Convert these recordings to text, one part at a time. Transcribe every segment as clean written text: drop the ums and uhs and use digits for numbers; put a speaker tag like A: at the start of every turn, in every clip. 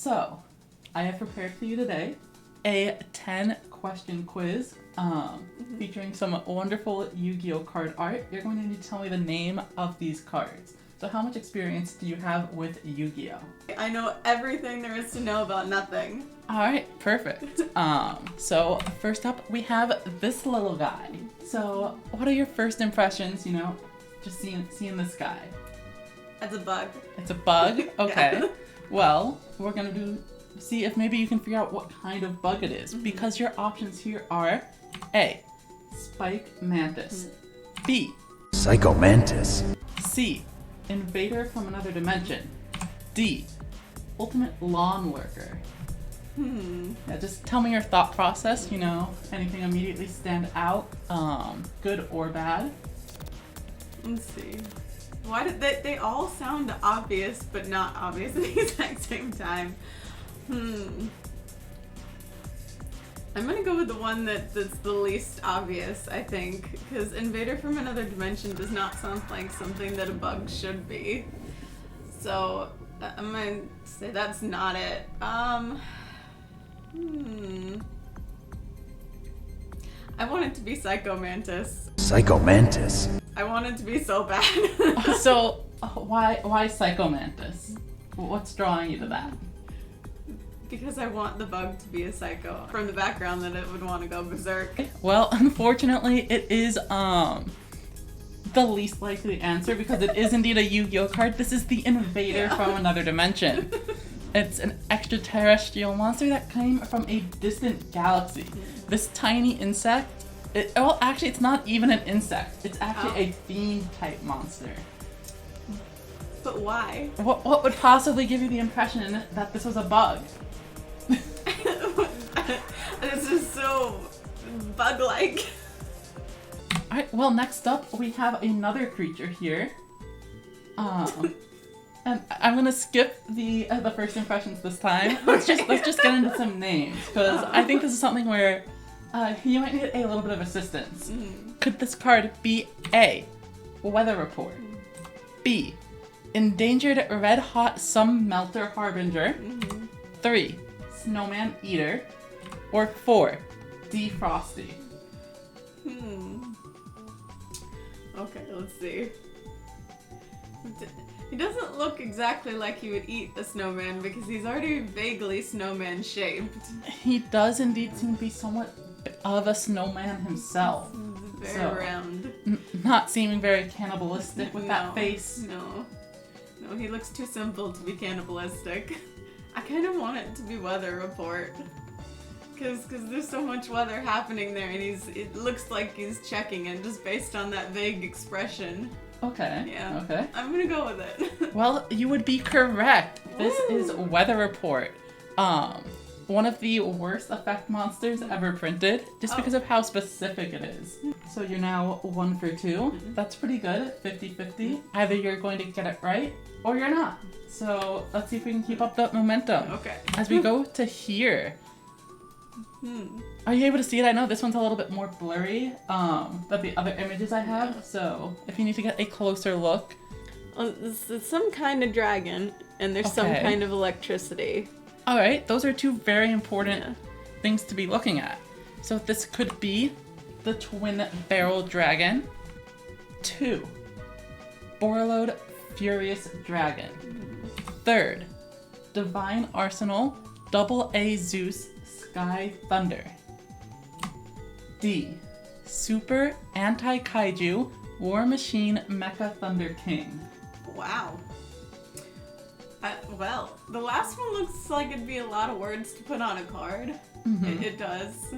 A: So, I have prepared for you today a 10-question quiz featuring some wonderful Yu-Gi-Oh card art. You're going to need to tell me the name of these cards. So how much experience do you have with Yu-Gi-Oh?
B: I know everything there is to know about nothing.
A: Alright, perfect. So first up we have this little guy. So what are your first impressions, just seeing this guy?
B: It's a bug.
A: It's a bug? Okay.
B: Yeah.
A: Well, we're gonna see if maybe you can figure out what kind of bug it is, because your options here are A, Spike Mantis, B,
C: Psycho Mantis,
A: C, Invader from Another Dimension, D, Ultimate Lawn Worker. Yeah, just tell me your thought process, anything immediately stand out, good or bad.
B: Let's see. Why did they all sound obvious but not obvious at the exact same time? I'm gonna go with the one that's the least obvious, I think, because Invader from Another Dimension does not sound like something that a bug should be. So I'm gonna say that's not it. I want it to be Psycho Mantis.
C: Psycho Mantis,
B: I want it to be so bad.
A: So why Psycho Mantis? What's drawing you to that?
B: Because I want the bug to be a psycho from the background that it would want to go berserk.
A: Well, unfortunately, it is the least likely answer, because it is indeed a Yu-Gi-Oh card. This is the Invader from Another Dimension. It's an extraterrestrial monster that came from a distant galaxy. This tiny insect, actually it's not even an insect. It's actually a fiend type monster.
B: But why?
A: What would possibly give you the impression that this was a bug?
B: This is so bug-like.
A: Alright, well, next up we have another creature here. And I'm gonna skip the first impressions this time. Let's just get into some names, because I think this is something where you might need a little bit of assistance. Could this card be A, Weather Report, B, Endangered Red Hot Sun Melter Harbinger, 3, Snowman Eater, or 4, Defrosty?
B: Okay, let's see. He doesn't look exactly like he would eat a snowman, because he's already vaguely snowman shaped.
A: He does indeed seem to be somewhat of a snowman himself.
B: Very round.
A: Not seeming very cannibalistic with that face.
B: No, he looks too simple to be cannibalistic. I kind of want it to be Weather Report, because there's so much weather happening there, and it looks like he's checking it just based on that vague expression.
A: Okay.
B: Yeah.
A: Okay.
B: I'm gonna go with it.
A: Well, you would be correct. This is Weather Report. One of the worst effect monsters ever printed, just because of how specific it is. So you're now 1 for 2. That's pretty good, 50-50. Either you're going to get it right, or you're not. So let's see if we can keep up that momentum.
B: Okay.
A: As we go to here. Are you able to see it? I know this one's a little bit more blurry than the other images I have, so if you need to get a closer look.
B: It's some kind of dragon, and there's some kind of electricity.
A: Alright, those are 2 very important things to be looking at. So this could be the Twin Barrel Dragon, 2, Borreload Furious Dragon, 3rd, Divine Arsenal, AA Zeus Sky Thunder, D, Super Anti-Kaiju War Machine Mecha Thunder King.
B: Wow. Well, the last one looks like it'd be a lot of words to put on a card. It does.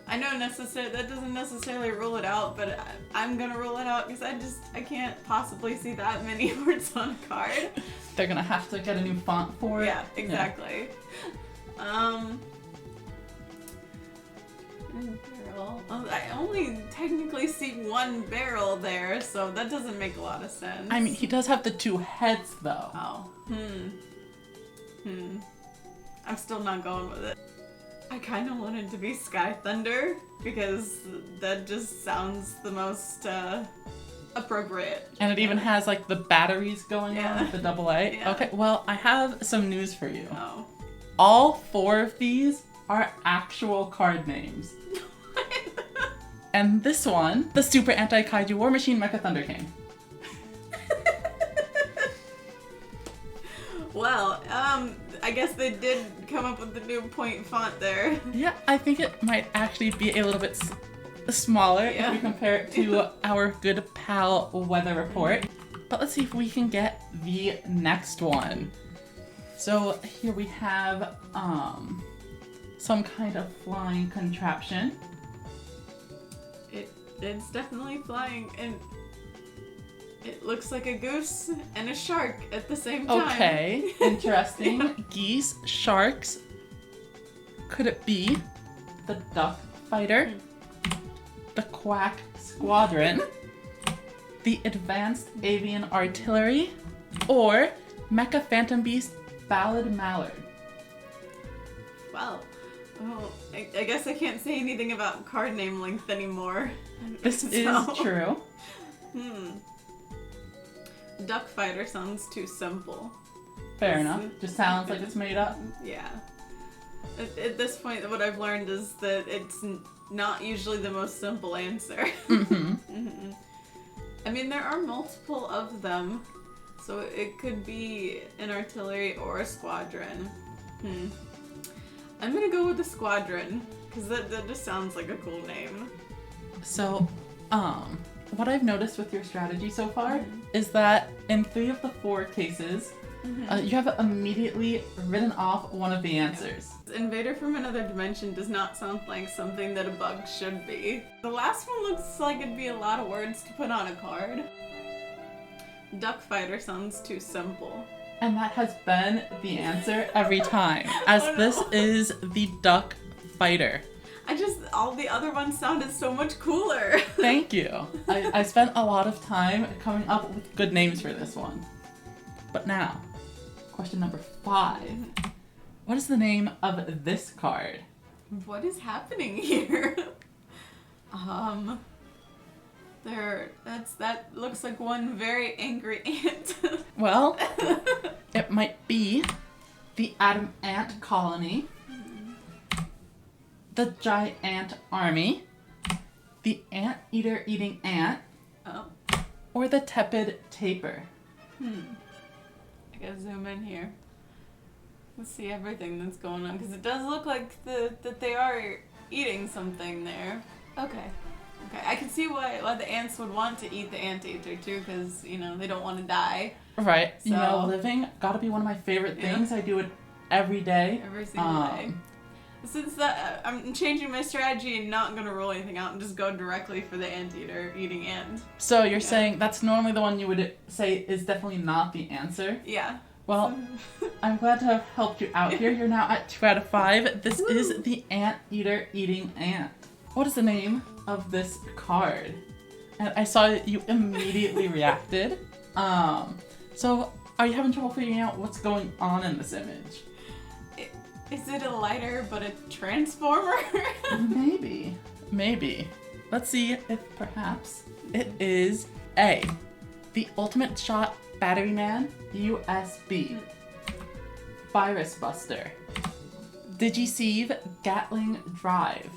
B: I know that doesn't necessarily rule it out, but I'm gonna rule it out because I can't possibly see that many words on a card.
A: They're gonna have to get a new font for it.
B: Yeah, exactly. Barrel. I only technically see 1 barrel there, so that doesn't make a lot of sense.
A: I mean, he does have the 2 heads, though.
B: Oh. I'm still not going with it. I kind of wanted to be Sky Thunder, because that just sounds the most appropriate.
A: And it even has like the batteries going on with the AA.
B: Yeah.
A: Okay, well, I have some news for you.
B: Oh.
A: all 4 of these are actual card names. And this one, the Super Anti-Kaiju War Machine Mecha Thunder King.
B: Well, I guess they did come up with the new point font there.
A: Yeah, I think it might actually be a little bit smaller if we compare it to our good pal Weather Report. But let's see if we can get the next one. So here we have some kind of flying contraption.
B: It's definitely flying, and it looks like a goose and a shark at the same time.
A: Okay, interesting. Geese, sharks. Could it be the Duck Fighter, the Quack Squadron, the Advanced Avian Artillery, or Mecha Phantom Beast Ballad Mallard?
B: Well, I guess I can't say anything about card name length anymore.
A: This is true.
B: Duck Fighter sounds too simple.
A: Fair enough. Just sounds like it's made up.
B: Yeah. At this point, what I've learned is that it's not usually the most simple answer. I mean, there are multiple of them, so it could be an artillery or a squadron. I'm gonna go with the squadron, because that just sounds like a cool name.
A: So, what I've noticed with your strategy so far is that in 3 of the 4 cases, you have immediately written off one of the answers.
B: Invader from Another Dimension does not sound like something that a bug should be. The last one looks like it'd be a lot of words to put on a card. Duck Fighter sounds too simple.
A: And that has been the answer every time, as this is the Duck Fighter.
B: All the other ones sounded so much cooler.
A: Thank you. I spent a lot of time coming up with good names for this one. But now, question number 5. What is the name of this card?
B: What is happening here? That looks like one very angry ant.
A: Well, it might be the Atom Ant Colony, the Giant Army, the Anteater Eating Ant, or the Tepid Taper.
B: I gotta zoom in here. Let's see everything that's going on, because it does look like that they are eating something there. Okay, I can see why the ants would want to eat the Anteater too, because, they don't want to die.
A: Right.
B: So,
A: living gotta be one of my favorite things. I do it every day.
B: Every single day. Since I'm changing my strategy and not gonna roll anything out and just go directly for the Anteater eating ant.
A: So you're saying that's normally the one you would say is definitely not the answer?
B: Yeah.
A: Well, I'm glad to have helped you out here. You're now at 2 out of 5. This is the Anteater Eating Ant. What is the name of this card? And I saw you immediately reacted. So are you having trouble figuring out what's going on in this image?
B: Is it a lighter but a transformer?
A: Maybe. Let's see if perhaps it is A, the Ultimate Shot Battery Man USB, Virus Buster, Digisieve Gatling Drive,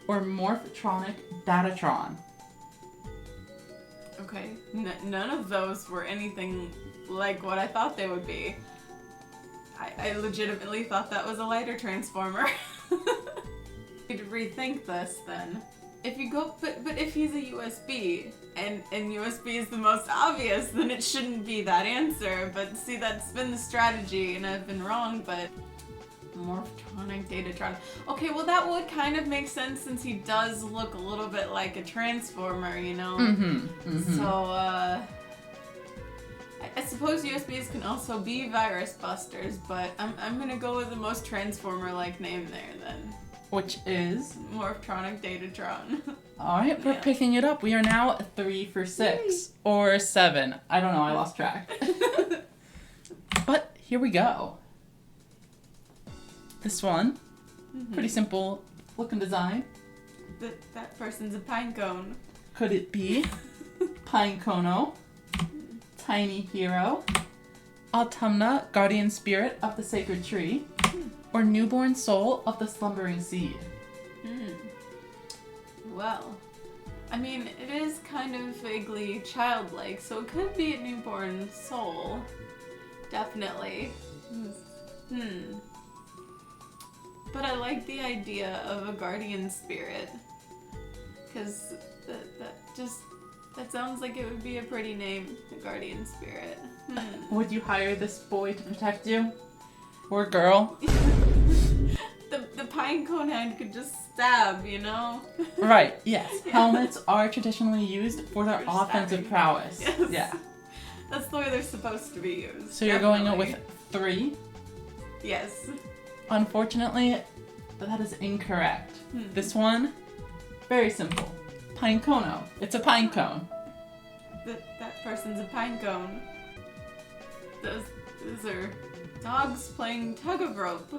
A: or Morphtronic Datatron.
B: Okay, none of those were anything like what I thought they would be. I legitimately thought that was a lighter transformer. You'd rethink this then. If you go, but if he's a USB, and USB is the most obvious, then it shouldn't be that answer. But see, that's been the strategy, and I've been wrong, but... Morphtronic Datatron. Okay, well that would kind of make sense since he does look a little bit like a transformer, So, I suppose USBs can also be virus busters, but I'm gonna go with the most transformer-like name there then.
A: Which is?
B: Morphtronic Datatron.
A: Alright, we're picking it up. We are now 3 for 6. Or 7. I don't know, I lost track. But here we go. This one, pretty simple looking design.
B: That person's a pine cone.
A: Could it be Pine Kono, Tiny Hero, Autumna, Guardian Spirit of the Sacred Tree, or newborn soul of the slumbering seed?
B: Well, I mean, it is kind of vaguely childlike, so it could be a newborn soul. Definitely. But I like the idea of a guardian spirit. Because that sounds like it would be a pretty name, a guardian spirit.
A: Would you hire this boy to protect you? Or girl?
B: The pinecone head could just stab, you know?
A: Right, yes. Yeah. Helmets are traditionally used for their offensive
B: stabbing.
A: prowess.
B: Yes.
A: Yeah.
B: That's the way they're supposed to be used.
A: So you're going with 3?
B: Yes.
A: Unfortunately, that is incorrect. This one, very simple. Pinecono. It's a pine cone.
B: That person's a pinecone. Those are dogs playing tug of rope.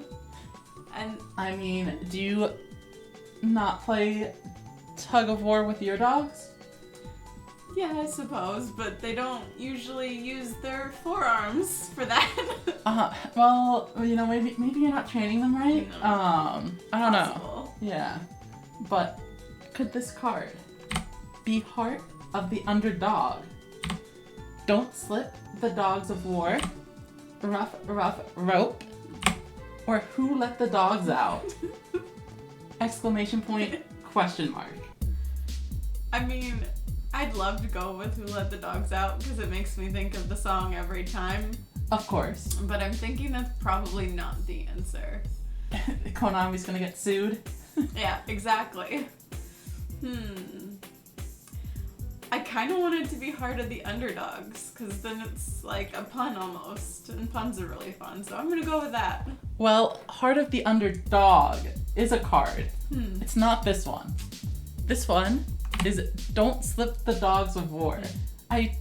B: And
A: I mean, do you not play tug of war with your dogs?
B: yeah, I suppose, but they don't usually use their forearms for that.
A: Well, you know, maybe you're not training them right.
B: No.
A: I don't know.
B: Possible.
A: Yeah, but could this card be Heart of the Underdog? Don't slip the dogs of war. Rough rope. Or who let the dogs out? Exclamation point, question mark.
B: I mean, I'd love to go with Who Let the Dogs Out because it makes me think of the song every time.
A: Of course.
B: But I'm thinking that's probably not the answer.
A: Konami's gonna get sued.
B: Yeah, exactly. I kind of want it to be Heart of the Underdogs because then it's like a pun almost, and puns are really fun, so I'm gonna go with that.
A: Well, Heart of the Underdog is a card. It's not this one. This one is Don't Slip the Dogs of War. I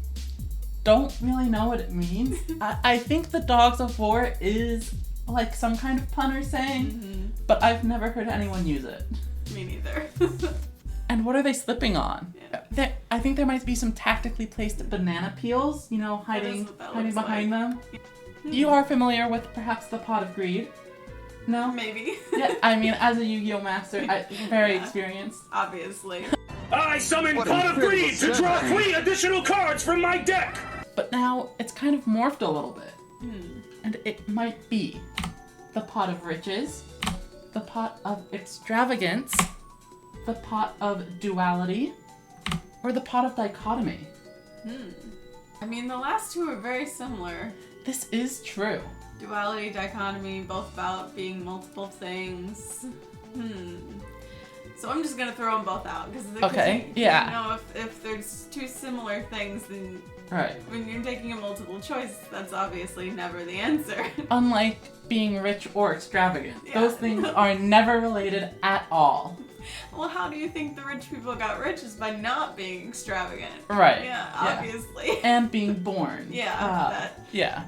A: don't really know what it means. I think the Dogs of War is like some kind of pun or saying, but I've never heard anyone use it.
B: Me neither.
A: And what are they slipping on?
B: Yeah.
A: I think there might be some tactically placed banana peels, you know, hiding behind them. You are familiar with perhaps the Pot of Greed? No?
B: Maybe.
A: Yeah, I mean, as a Yu-Gi-Oh! Master, very experienced.
B: Obviously.
D: I summon Pot of Greed to draw 3 additional cards from my deck!
A: But now it's kind of morphed a little bit. And it might be the Pot of Riches, the Pot of Extravagance, the Pot of Duality, or the Pot of Dichotomy.
B: I mean, the last two are very similar.
A: This is true.
B: Duality, dichotomy, both about being multiple things. So I'm just gonna throw them both out because you know, if there's two similar things, then
A: right.
B: When you're taking a multiple choice, that's obviously never the answer.
A: Unlike being rich or extravagant,
B: Yeah.
A: those things are never related at all.
B: Well, how do you think the rich people got rich? Is by not being extravagant.
A: Right.
B: Yeah, obviously.
A: And being born.
B: Yeah.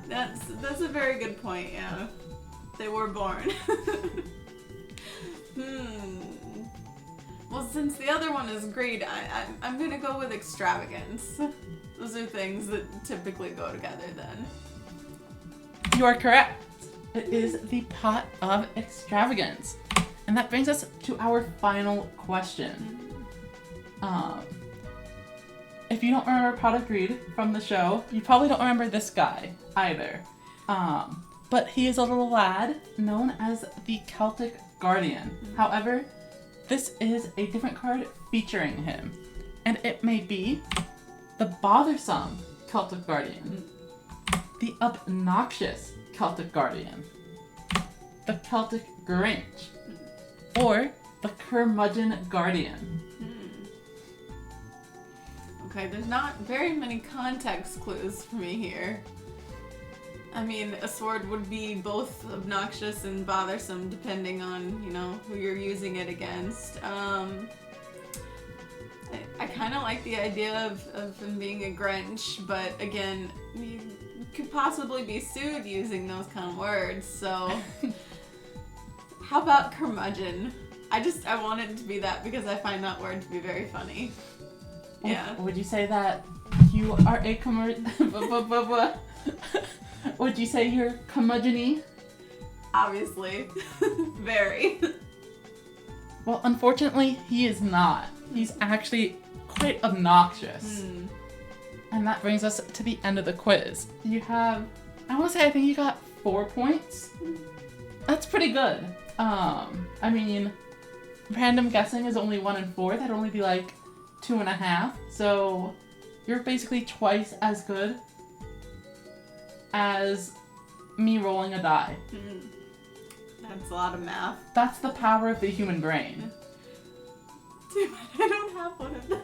B: That's a very good point. Yeah, they were born. Well, since the other one is greed, I'm gonna go with extravagance. Those are things that typically go together then.
A: You are correct. It is the Pot of Extravagance. And that brings us to our final question. If you don't remember Pot of Greed from the show, you probably don't remember this guy either. But he is a little lad known as the Celtic Guardian. However, this is a different card featuring him. And it may be the bothersome Celtic Guardian, the obnoxious Celtic Guardian, the Celtic Grinch, or the Curmudgeon Guardian.
B: Okay, there's not very many context clues for me here. I mean, a sword would be both obnoxious and bothersome depending on, you know, who you're using it against. I kind of like the idea of him being a Grinch, but again, you could possibly be sued using those kind of words, so... How about curmudgeon? I want it to be that because I find that word to be very funny. Yeah.
A: Would you say that you are a Would you say you're curmudgeon-y?
B: Obviously. Very.
A: Well, unfortunately, he is not. He's actually quite obnoxious. And that brings us to the end of the quiz. You have, I want to say, I think you got 4 points. That's pretty good. I mean, random guessing is only 1 and 4. That'd only be like 2.5. So you're basically twice as good as me rolling a die.
B: That's a lot of math.
A: That's the power of the human brain.
B: Too bad I don't have one of those.